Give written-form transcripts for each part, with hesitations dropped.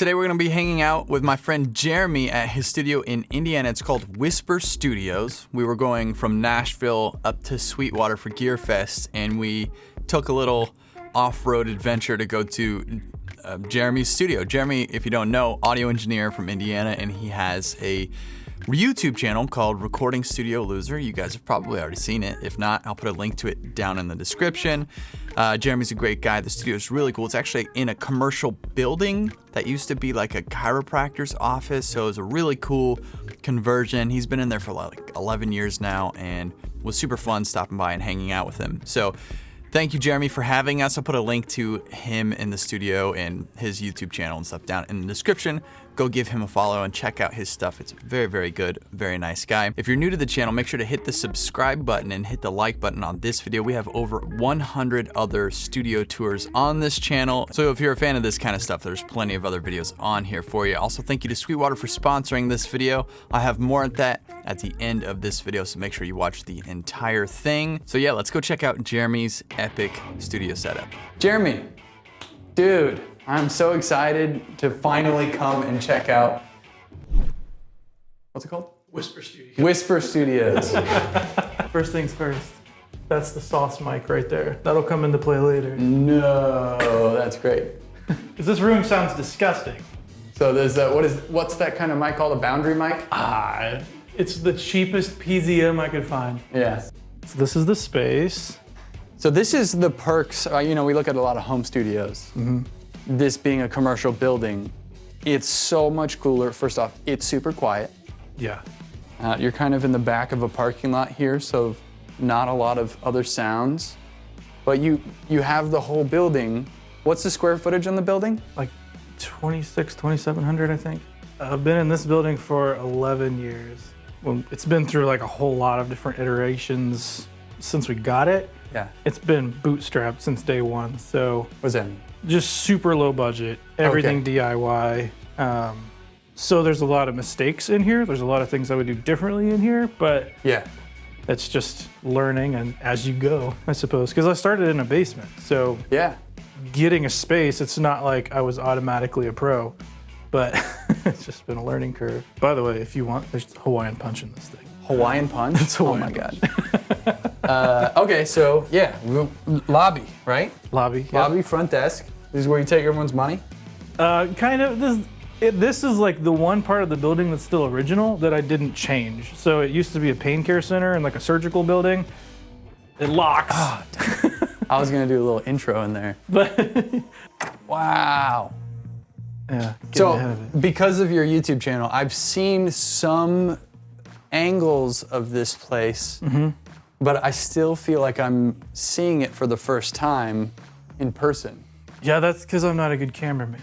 Today we're going to be hanging out with my friend Jeremy at his studio in Indiana. It's called Whisper Studios. We were going from Nashville up to Sweetwater for Gear Fest, and we took a little off-road adventure to go to Jeremy's studio. Jeremy, if you don't know, audio engineer from Indiana, and he has a YouTube channel called Recording Studio Loser. You guys have probably already seen it. If not, I'll put a link to it down in the description. Jeremy's a great guy. The studio is really cool. It's actually in a commercial building that used to be like a chiropractor's office, so it was a really cool conversion. He's been in there for like 11 years now, and was super fun stopping by and hanging out with him. So thank you, Jeremy, for having us. I'll put a link to him in the studio and his YouTube channel and stuff down in the description. Go give him a follow and check out his stuff. It's very, very good. Very nice guy. If you're new to the channel, make sure to hit the subscribe button and hit the like button on this video. We have over 100 other studio tours on this channel. So if you're a fan of this kind of stuff, there's plenty of other videos on here for you. Also, thank you to Sweetwater for sponsoring this video. I have more on that at the end of this video, so make sure you watch the entire thing. So yeah, let's go check out Jeremy's epic studio setup. Jeremy, dude, I'm so excited to finally come and check out, what's it called? Whisper Studios. Whisper Studios. First things first, that's the sauce mic right there. That'll come into play later. No, that's great. Because this room sounds disgusting. So there's what's that kind of mic called, a boundary mic? It's the cheapest PZM I could find. Yeah. So this is the space. So this is the perks, we look at a lot of home studios. Mm-hmm. This being a commercial building, it's so much cooler. First off, it's super quiet. Yeah. You're kind of in the back of a parking lot here, so not a lot of other sounds. But you have the whole building. What's the square footage on the building? Like 2,700, I think. I've been in this building for 11 years. Well, it's been through like a whole lot of different iterations since we got it. Yeah. It's been bootstrapped since day one, so. What's that? Just super low budget, everything DIY. So there's a lot of mistakes in here. There's a lot of things I would do differently in here, but yeah, it's just learning and as you go, I suppose. Because I started in a basement, so yeah, getting a space, it's not like I was automatically a pro, but it's just been a learning curve. By the way, if you want, there's Hawaiian punch in this thing. Hawaiian punch? It's Hawaiian oh my God. Okay, so yeah, lobby, right? Lobby. Yep. Lobby, front desk. This is where you take everyone's money? Kind of. This is like the one part of the building that's still original that I didn't change. So it used to be a pain care center and like a surgical building. It locks. Oh, I was gonna do a little intro in there. But wow. Yeah. So because of your YouTube channel, I've seen some angles of this place, but I still feel like I'm seeing it for the first time in person. Yeah, that's because I'm not a good cameraman.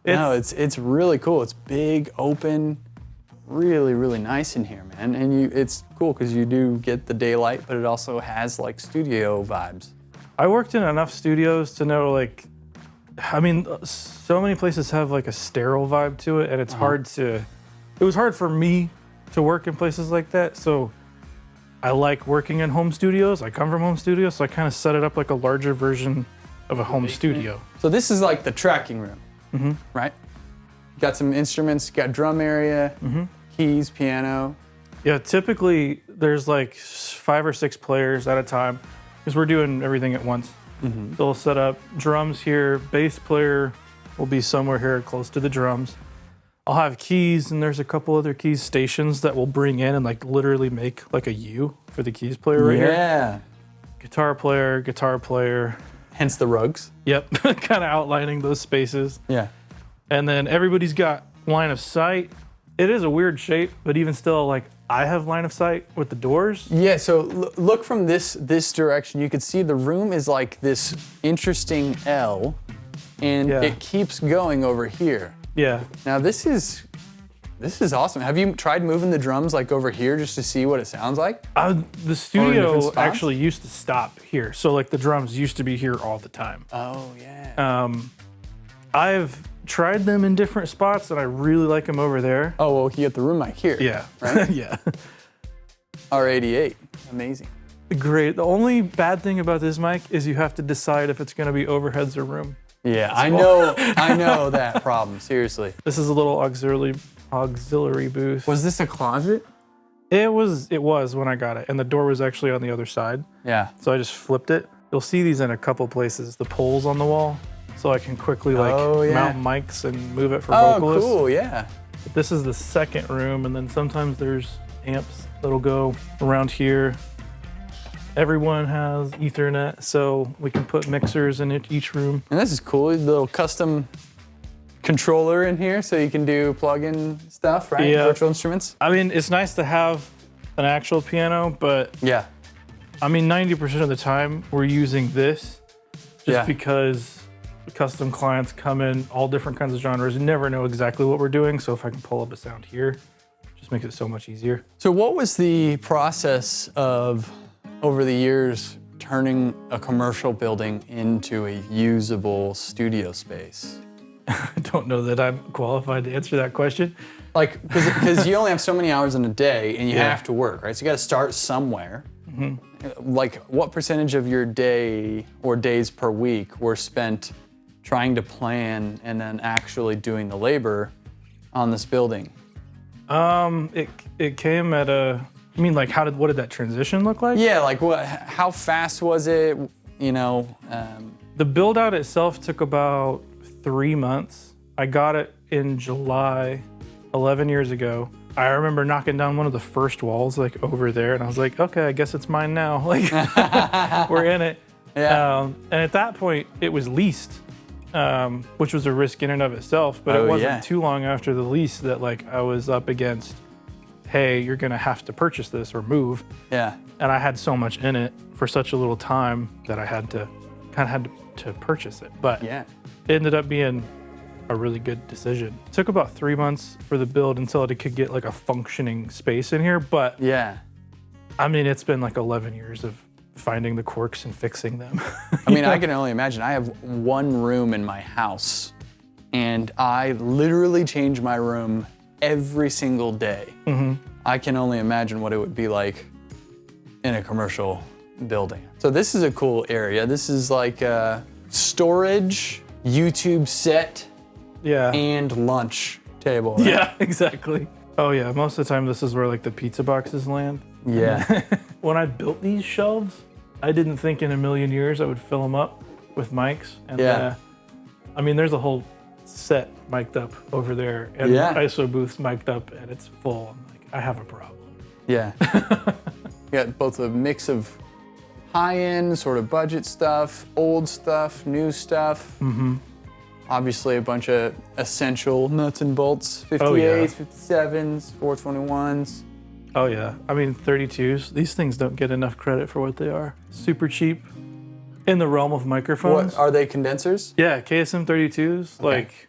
No, it's really cool. It's big, open, really, really nice in here, man. And it's cool because you do get the daylight, but it also has like studio vibes. I worked in enough studios to know so many places have like a sterile vibe to it, and it's it was hard for me to work in places like that. So I like working in home studios. I come from home studios, so I kind of set it up like a larger version of a home studio. So this is like the tracking room, right? You got some instruments, you got drum area, keys, piano. Yeah, typically there's like 5 or 6 players at a time because we're doing everything at once. So we'll set up drums here, bass player will be somewhere here close to the drums. I'll have keys, and there's a couple other keys stations that we'll bring in and like literally make like a U for the keys player right here. Yeah. Guitar player. Hence the rugs. Yep, kind of outlining those spaces. Yeah. And then everybody's got line of sight. It is a weird shape, but even still, like I have line of sight with the doors. Yeah, so look from this direction. You can see the room is like this interesting L, and it keeps going over here. Yeah. Now this is awesome. Have you tried moving the drums like over here just to see what it sounds like? The studio actually used to stop here. So like the drums used to be here all the time. Oh yeah. I've tried them in different spots and I really like them over there. Oh, well, you get the room mic here. Yeah. Right? Yeah. R88, amazing. Great. The only bad thing about this mic is you have to decide if it's going to be overheads or room. Yeah, I know that problem, seriously. This is a little auxiliary booth. Was this a closet? It was when I got it, and the door was actually on the other side. Yeah. So I just flipped it. You'll see these in a couple places, the poles on the wall, so I can quickly mount mics and move it for vocalists. Oh, cool, yeah. But this is the second room, and then sometimes there's amps that'll go around here. Everyone has Ethernet, so we can put mixers in each room. And this is cool, a little custom controller in here so you can do plug-in stuff, right? Yeah. Virtual instruments. I mean, it's nice to have an actual piano, but yeah. I mean, 90% of the time we're using this just because custom clients come in all different kinds of genres and never know exactly what we're doing. So if I can pull up a sound here, it just makes it so much easier. So what was the process of, over the years, turning a commercial building into a usable studio space? I don't know that I'm qualified to answer that question. Like, because you only have so many hours in a day and you have to work, right? So you got to start somewhere. Mm-hmm. Like, what percentage of your day or days per week were spent trying to plan and then actually doing the labor on this building? It came at a. I mean, like, what did that transition look like? Yeah, like what? How fast was it? You know. The build out itself took about 3 months. I got it in July, 11 years ago. I remember knocking down one of the first walls, like over there, and I was like, okay, I guess it's mine now. Like, we're in it. Yeah. And at that point, it was leased, which was a risk in and of itself. But it wasn't too long after the lease that like I was up against, hey, you're gonna have to purchase this or move. Yeah. And I had so much in it for such a little time that I had to purchase it. But it ended up being a really good decision. It took about 3 months for the build until it could get like a functioning space in here. But I mean, it's been like 11 years of finding the quirks and fixing them. I mean, I can only imagine. I have one room in my house and I literally change my room every single day. Mm-hmm. I can only imagine what it would be like in a commercial building. So this is a cool area. This is like storage, YouTube set, and lunch table. Right? Yeah, exactly. Oh yeah, most of the time this is where like the pizza boxes land. Yeah. When I built these shelves, I didn't think in a million years I would fill them up with mics. And I mean, there's a whole set mic'd up over there and ISO booths mic'd up and it's full. I'm like, I have a problem. Yeah. You got both a mix of high-end sort of budget stuff, old stuff, new stuff. Mm-hmm. Obviously a bunch of essential nuts and bolts, 58s, 57s, 421s. Oh yeah, I mean 32s, these things don't get enough credit for what they are. Super cheap. In the realm of microphones. What, are they condensers? Yeah, KSM 32s, like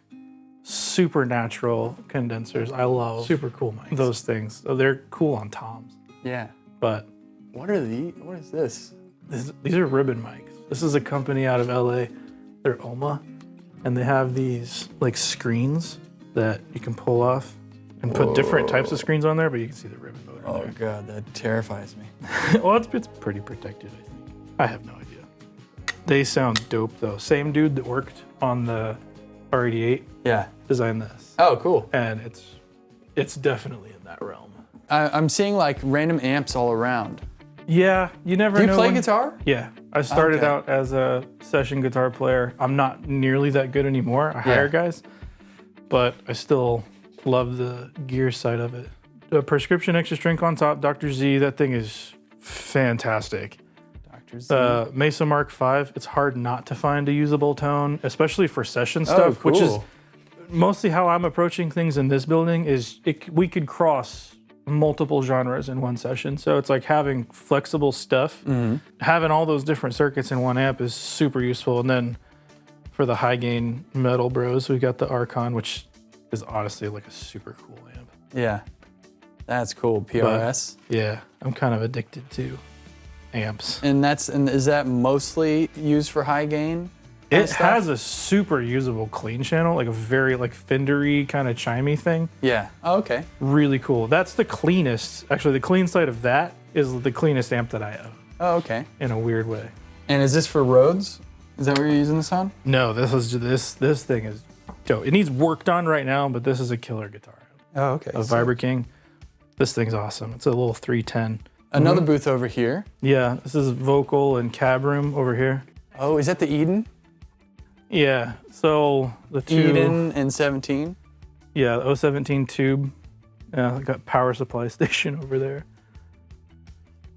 super natural condensers. I love super cool mics. Those things. Oh, they're cool on toms. Yeah. But what are these? What is this? These are ribbon mics. This is a company out of LA. They're OMA. And they have these like screens that you can pull off and put different types of screens on there, but you can see the ribbon motor there. Oh God, that terrifies me. Well, it's pretty protected, I think. I have no idea. They sound dope though. Same dude that worked on the R88 designed this. Oh, cool. And it's definitely in that realm. I'm seeing like random amps all around. Yeah, you never know. Do you play guitar? Yeah, I started out as a session guitar player. I'm not nearly that good anymore. I hire guys, but I still love the gear side of it. The prescription extra strength on top, Dr. Z, that thing is fantastic. Dr. Z. Mesa Mark V, it's hard not to find a usable tone, especially for session stuff, which is mostly how I'm approaching things in this building. We could cross multiple genres in one session. So it's like having flexible stuff, having all those different circuits in one amp is super useful. And then for the high gain metal bros, we got the Archon, which is honestly like a super cool amp. Yeah, that's cool. PRS. But, yeah, I'm kind of addicted to amps. And is that mostly used for high gain? It has a super usable clean channel, like a very like Fender-y kind of chimey thing. Yeah. Oh, okay. Really cool. That's the cleanest. Actually, the clean side of that is the cleanest amp that I own. Oh, okay. in a weird way. And is this for roads? Is that what you're using this on? No, this thing is dope. It needs work done right now, but this is a killer guitar. Oh, okay. A Vibra King. This thing's awesome. It's a little 310. Another booth over here. Yeah, this is vocal and cab room over here. Oh, is that the Eden? Yeah, so the two... Eden and 17? Yeah, the 017 tube. Yeah, I got power supply station over there.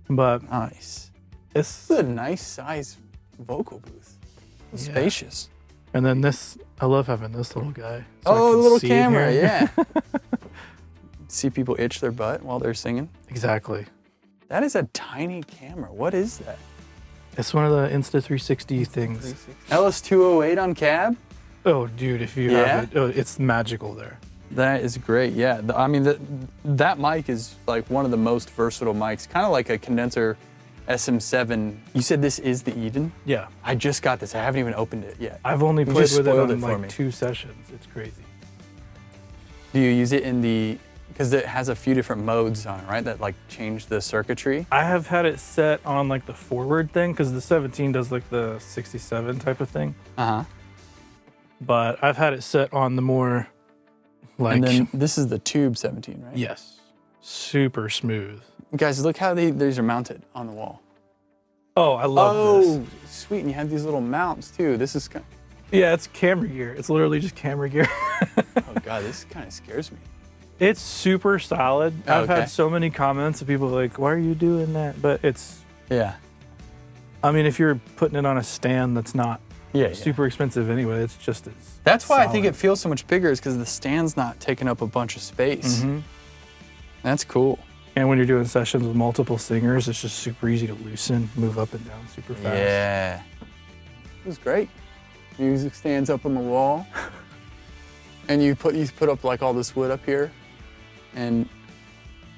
But Nice. it's... This is a nice size vocal booth. Yeah. Spacious. And then this, I love having this little guy. So I Oh, can the little see in camera, here. yeah. See people itch their butt while they're singing. Exactly. That is a tiny camera. What is that? It's one of the Insta360 things. LS208 on cab? Oh, dude, if you Yeah? have it, oh, it's magical there. That is great, yeah. I mean, that mic is like one of the most versatile mics, kind of like a condenser SM7. You said this is the Eden? Yeah. I just got this. I haven't even opened it yet. I've only You played just with it spoiled on it for like me. 2 sessions. It's crazy. Do you use it in the, because it has a few different modes on it, right? That like change the circuitry? I have had it set on like the forward thing because the 17 does like the 67 type of thing. Uh-huh. But I've had it set on the more like... And then this is the Tube 17, right? Yes. Super smooth. Guys, look how these are mounted on the wall. Oh, I love this. Sweet, and you have these little mounts too. This is kind Yeah, it's camera gear. It's literally just camera gear. oh God, this kind of scares me. It's super solid. Oh, I've okay. had so many comments of people like, why are you doing that? But it's, Yeah. I mean, if you're putting it on a stand that's not Yeah, super expensive anyway, it's just as That's why I think solid. it feels so much bigger is because the stand's not taking up a bunch of space. Mhm. That's cool. And when you're doing sessions with multiple singers, it's just super easy to loosen, move up and down super fast. Yeah. It was great. Music stands up on the wall. And you put up like all this wood up here and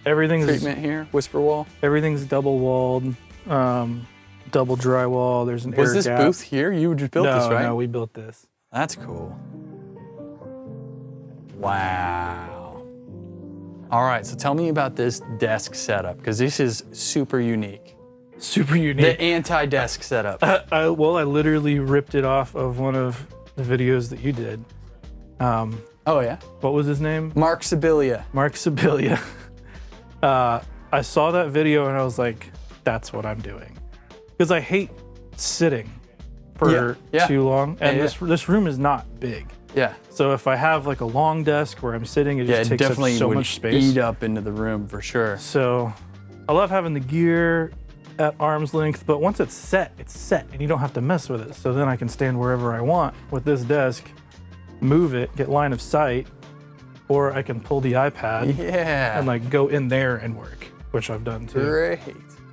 Everything's treatment here, whisper wall. everything's double walled, double drywall. There's an Was air this gap. booth here? You just built this, right? No, we built this. That's cool. Wow. All right, so tell me about this desk setup, because this is super unique. Super The unique. anti-desk setup. I literally ripped it off of one of the videos that you did. Oh, yeah? What was his name? Mark Sibilia. Mark Sibilia. I saw that video and I was like, that's what I'm doing. Because I hate sitting for Yeah. too long. And Yeah, this room is not big. Yeah. So if I have like a long desk where I'm sitting, it Yeah, just it takes up definitely so would much space. eat up into the room for sure. So I love having the gear at arm's length, but once it's set, and you don't have to mess with it. So then I can stand wherever I want with this desk, move it, get line of sight, or I can pull the iPad Yeah. and like go in there and work, which I've done too. Great.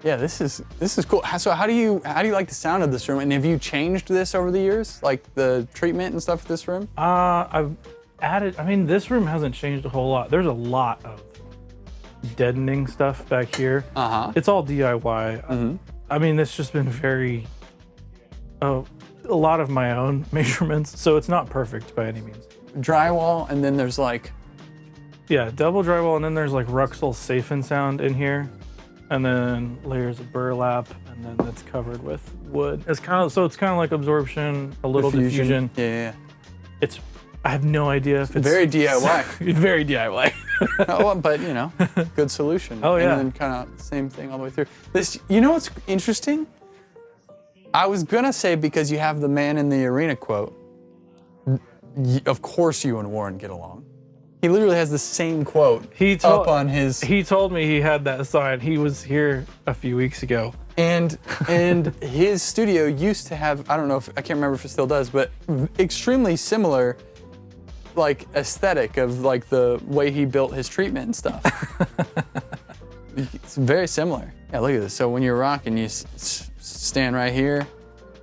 Yeah, this is cool. So how do you like the sound of this room? And have you changed this over the years, like the treatment and stuff of this room? I've added, I mean, this room hasn't changed a whole lot. There's a lot of deadening stuff back here. Uh-huh. It's all DIY. I mean, it's just been a lot of my own measurements, so it's not perfect by any means. Drywall, and then there's like, Yeah, double drywall, and then there's like Ruxel Safe and Sound in here, and then layers of burlap, and then that's covered with wood. It's kind of like absorption, a little diffusion. Yeah. I have no idea if it's Very DIY. very DIY. Oh, well, but you know, good solution. Oh, yeah. And then kind of same thing all the way through. This, you know what's interesting? I was gonna say, because you have the man in the arena quote, of course you and Warren get along. He literally has the same quote up on his. He told me he had that sign. He was here a few weeks ago. And his studio used to have, I can't remember if it still does, but extremely similar like aesthetic of like the way he built his treatment and stuff. It's very similar. Yeah, look at this. So when you're rocking, you stand right here.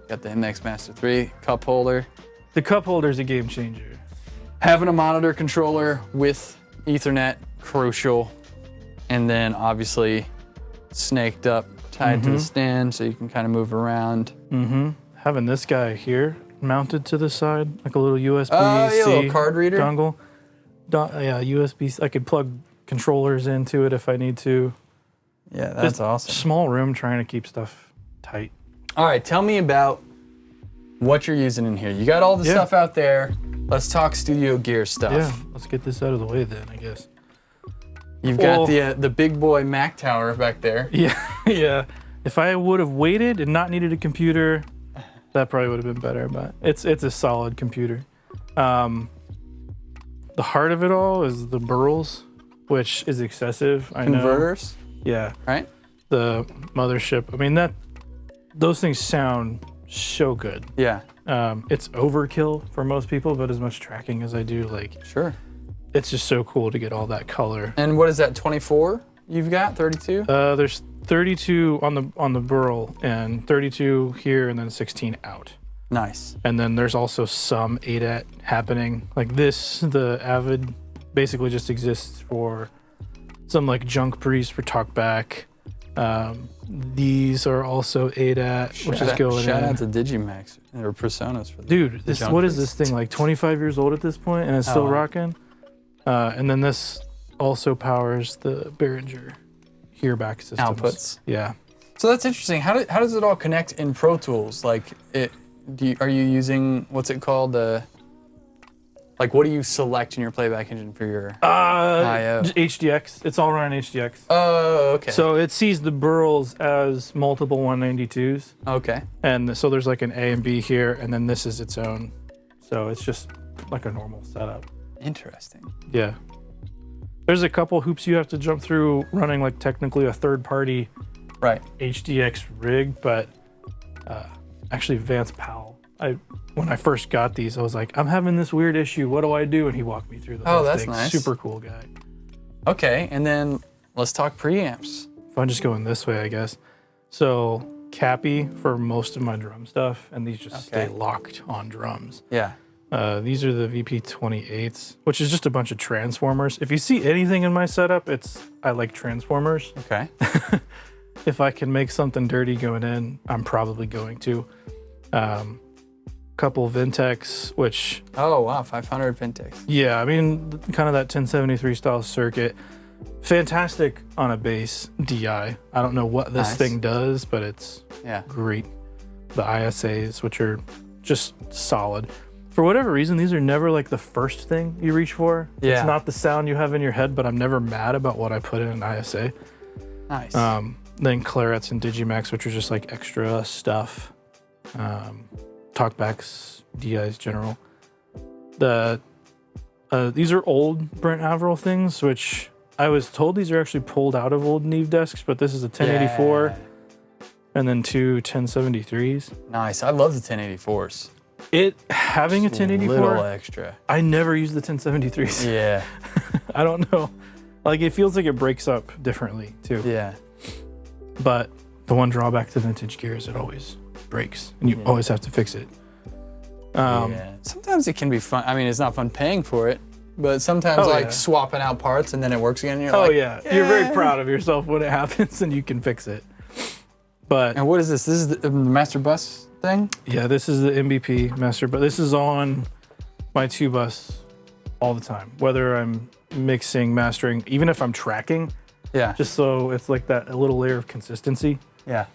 Got the MX Master 3 cup holder. The cup holder's a game changer. Having a monitor controller with Ethernet, crucial. And then obviously snaked up, tied to the stand so you can kind of move around. Having this guy here mounted to the side, like a little USB-C Oh, yeah, a little card reader. dongle. Yeah, USB. I could plug controllers into it if I need to. Yeah, that's awesome. Small room, trying to keep stuff tight. All right, tell me about what you're using in here. You got all the stuff out there. Let's talk studio gear stuff. Yeah, let's get this out of the way then, I guess. You've got the big boy Mac tower back there. Yeah, yeah. If I would have waited and not needed a computer, that probably would have been better, but it's a solid computer. The heart of it all is the burls, which is excessive. I know. Converters? Yeah. Right? The mothership. I mean, those things sound so good. Yeah. It's overkill for most people, but as much tracking as I do, like, Sure. it's just so cool to get all that color. And what is that, 24 you've got, 32? There's 32 on the burl and 32 here and then 16 out. Nice. And then there's also some ADAT happening. Like this, the Avid basically just exists for some like junk pre's for talkback. These are also ADAT, which is going in. Shout out to Digimax or Personas for Dude, what is this thing, like 25 years old at this point and it's still rocking? And then this also powers the Behringer hearback systems. Outputs. Yeah. So that's interesting. How does it all connect in Pro Tools? Like, are you using, what's it called? Like, what do you select in your playback engine for your I/O? HDX. It's all running HDX. Oh, okay. So it sees the burls as multiple 192s. Okay. And so there's like an A and B here, and then this is its own. So it's just like a normal setup. Interesting. Yeah. There's a couple hoops you have to jump through running like technically a third-party HDX rig, but actually Vance Powell, when I first got these, I was like, I'm having this weird issue. What do I do? And he walked me through the whole that's thing. nice. Super cool guy. Okay, and then let's talk preamps. If I'm just going this way, I guess. So Cappy for most of my drum stuff, and these just stay locked on drums. Yeah. These are the VP28s, which is just a bunch of transformers. If you see anything in my setup, I like transformers. Okay. If I can make something dirty going in, I'm probably going to. Couple Vintex, which... Oh, wow, 500 Vintex. Yeah, I mean, kind of that 1073 style circuit. Fantastic on a bass DI. I don't know what this thing does, but it's great. The ISAs, which are just solid. For whatever reason, these are never like the first thing you reach for. Yeah. It's not the sound you have in your head, but I'm never mad about what I put in an ISA. Nice. Then Clarets and Digimax, which are just like extra stuff. Talkbacks, DIs general. These are old Brent Averill things, which I was told these are actually pulled out of old Neve desks, but this is a 1084 and then two 1073s. Nice. I love the 1084s. Having a 1084, little extra. I never use the 1073s. Yeah. I don't know. Like, it feels like it breaks up differently too. Yeah. But the one drawback to vintage gear is it always breaks and you always have to fix it. Sometimes it can be fun. I mean, it's not fun paying for it, but sometimes swapping out parts and then it works again. And you're like, You're very proud of yourself when it happens and you can fix it. But and what is this? This is the master bus thing? Yeah, this is the MVP master, but this is on my 2-bus all the time, whether I'm mixing, mastering, even if I'm tracking. Yeah. Just so it's like that a little layer of consistency. Yeah.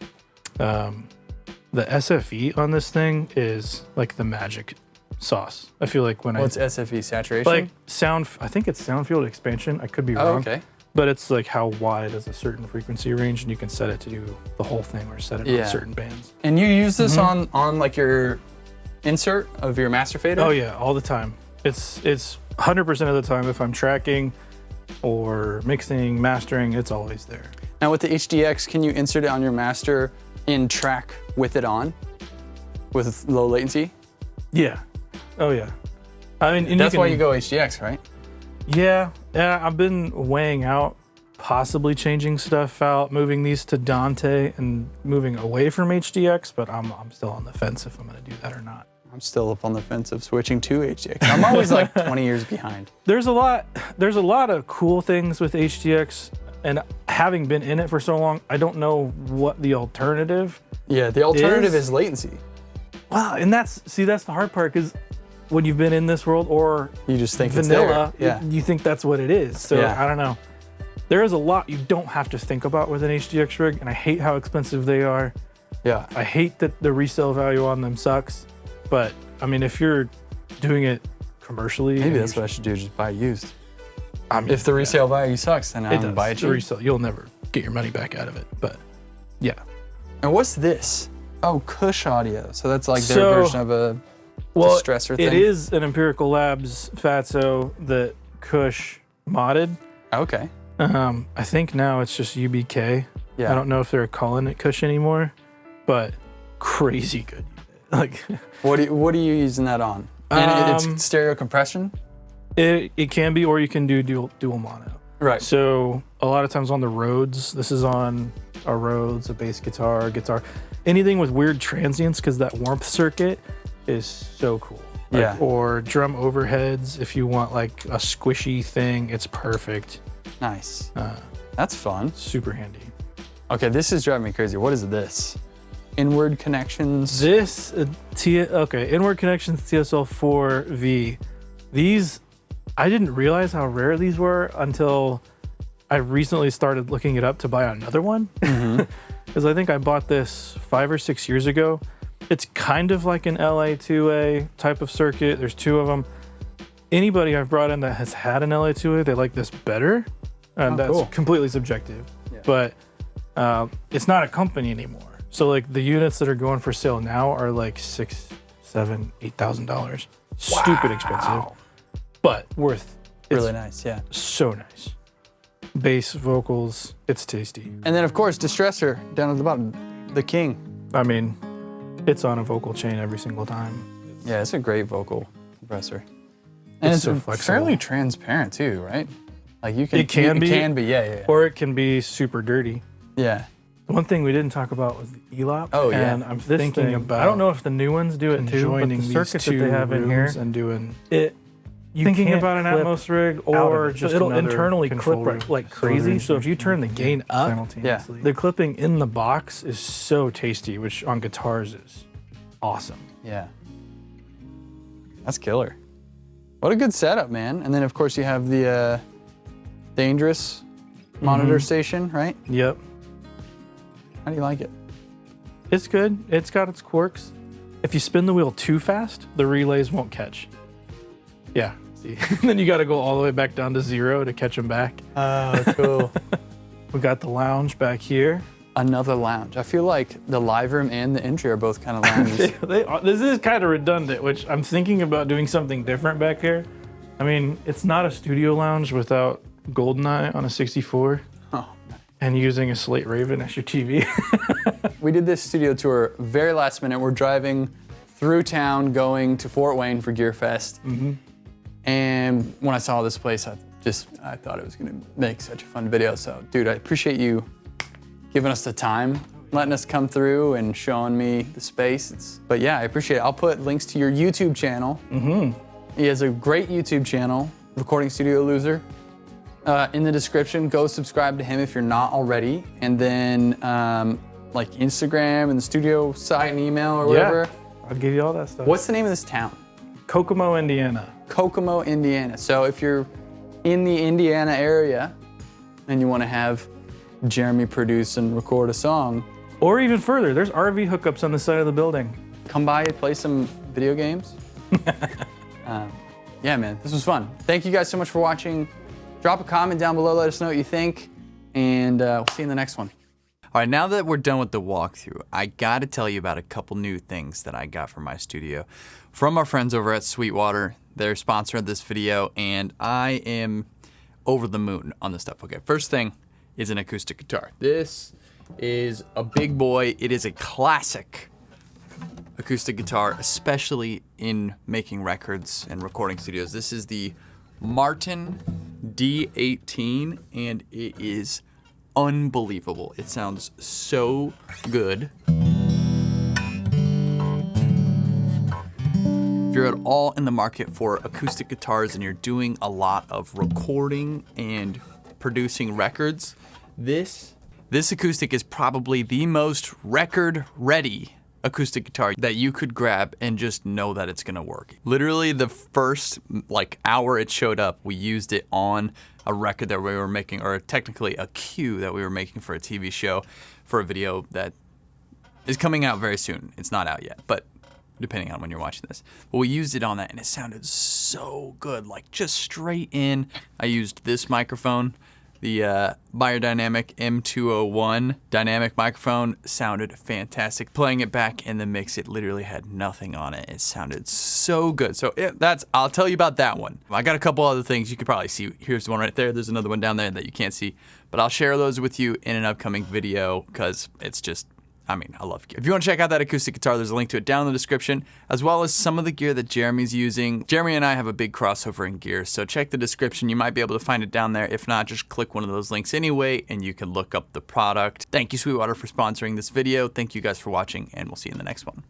The SFE on this thing is like the magic sauce. I feel like What's SFE, saturation? Like sound, I think it's sound field expansion. I could be wrong. Oh, okay. But it's like how wide is a certain frequency range, and you can set it to do the whole thing or set it on certain bands. And you use this on like your insert of your master fader? Oh yeah, all the time. It's 100% of the time if I'm tracking or mixing, mastering, it's always there. Now with the HDX, can you insert it on your master in track with it on? With low latency? Yeah. Oh yeah. I mean, that's why you go HDX, right? Yeah. I've been weighing out possibly changing stuff out, moving these to Dante and moving away from HDX, but I'm still on the fence if I'm gonna do that or not. I'm still up on the fence of switching to HDX. I'm always like 20 years behind. There's a lot of cool things with HDX, and having been in it for so long, I don't know what the alternative the alternative is latency. Wow, and that's the hard part, because when you've been in this world or you just think vanilla, it's there. You think that's what it is. So I don't know. There is a lot you don't have to think about with an HDX rig, and I hate how expensive they are. Yeah. I hate that the resale value on them sucks, but I mean, if you're doing it commercially, Maybe that's what I should do, just buy used. I mean, If the resale value sucks, then I'm gonna buy it The cheap. resale, you'll never get your money back out of it, but yeah. And what's this? Oh, Cush Audio. So that's like their So- version of a Well, distressor thing? it is an Empirical Labs Fatso that Kush modded. Okay. I think now it's just UBK. Yeah. I don't know if they're calling it Kush anymore, but crazy good. Like What are you using that on? And it's stereo compression? it can be, or you can do dual mono. Right. So a lot of times on the Rhodes, this is on a Rhodes, a bass guitar, anything with weird transients, because that warmth circuit is so cool. Like, Yeah. Or drum overheads, if you want like a squishy thing, it's perfect. Nice. That's fun. Super handy. Okay, this is driving me crazy. What is this? Inward connections. This Inward Connections TSL4V. These, I didn't realize how rare these were until I recently started looking it up to buy another one. Because I think I bought this 5 or 6 years ago. It's kind of like an LA2A type of circuit. There's 2 of them. Anybody I've brought in that has had an LA2A, they like this better. And that's cool. completely subjective. Yeah. But it's not a company anymore. So like the units that are going for sale now are like $6,000, $7,000, $8,000. Stupid expensive, but worth. Really nice, yeah. So nice. Bass, vocals, it's tasty. And then of course, distressor down at the bottom, the king. I mean, it's on a vocal chain every single time. Yeah, it's a great vocal compressor. And It's it's so flexible. fairly transparent too, right? Like you can. It can be. It can be, yeah. Or it can be super dirty. Yeah. One thing we didn't talk about was the ELOP. Oh, yeah. And I'm thinking about. I don't know if the new ones do it too, but joining the these circuits that 2 they have in here, rooms and doing it. You thinking can't about an clip Atmos rig out or of it. just So it'll another internally control clip room. like So crazy. there's- So if you turn the gain up, simultaneously. the clipping in the box is so tasty, which on guitars is awesome. Yeah. That's killer. What a good setup, man. And then of course you have the dangerous monitor station, right? Yep. How do you like it? It's good. It's got its quirks. If you spin the wheel too fast, the relays won't catch. Yeah. See? Then you got to go all the way back down to 0 to catch them back. Oh, cool. We got the lounge back here. Another lounge. I feel like the live room and the entry are both kind of lounges. This is kind of redundant, which I'm thinking about doing something different back here. I mean, it's not a studio lounge without GoldenEye on a 64 Oh, and using a Slate Raven as your TV. we did this studio tour very last minute. We're driving through town going to Fort Wayne for Gear Fest. And when I saw this place, I thought it was gonna make such a fun video. So dude, I appreciate you giving us the time, letting us come through and showing me the space. But yeah, I appreciate it. I'll put links to your YouTube channel. He has a great YouTube channel, Recording Studio Loser. In the description, go subscribe to him if you're not already. And then like Instagram and the studio site and email or whatever. I'll give you all that stuff. What's the name of this town? Kokomo, Indiana. Kokomo, Indiana. So if you're in the Indiana area and you want to have Jeremy produce and record a song, Or even further, there's RV hookups on the side of the building. come by and play some video games. Yeah, man, this was fun. Thank you guys so much for watching. Drop a comment down below, let us know what you think, and we'll see you in the next one. All right, now that we're done with the walkthrough, I gotta tell you about a couple new things that I got from my studio from our friends over at Sweetwater. They're sponsor of this video, and I am over the moon on this stuff. Okay, first thing is an acoustic guitar. This is a big boy. It is a classic acoustic guitar, especially in making records and recording studios. This is the Martin D18, and it is unbelievable. It sounds so good. If you're at all in the market for acoustic guitars and you're doing a lot of recording and producing records, this acoustic is probably the most record-ready acoustic guitar that you could grab and just know that it's gonna work. Literally the first hour it showed up, we used it on a record that we were making, or technically a cue that we were making for a TV show, for a video that is coming out very soon. It's not out yet, but depending on when you're watching this. But we used it on that and it sounded so good, like just straight in. I used this microphone, the Biodynamic M201 dynamic microphone. Sounded fantastic. Playing it back in the mix, it literally had nothing on it. It sounded so good. So I'll tell you about that one. I got a couple other things you could probably see. Here's the one right there. There's another one down there that you can't see, but I'll share those with you in an upcoming video because it's just, I mean, I love gear. If you want to check out that acoustic guitar, there's a link to it down in the description, as well as some of the gear that Jeremy's using. Jeremy and I have a big crossover in gear, so check the description. You might be able to find it down there. If not, just click one of those links anyway, and you can look up the product. Thank you, Sweetwater, for sponsoring this video. Thank you guys for watching, and we'll see you in the next one.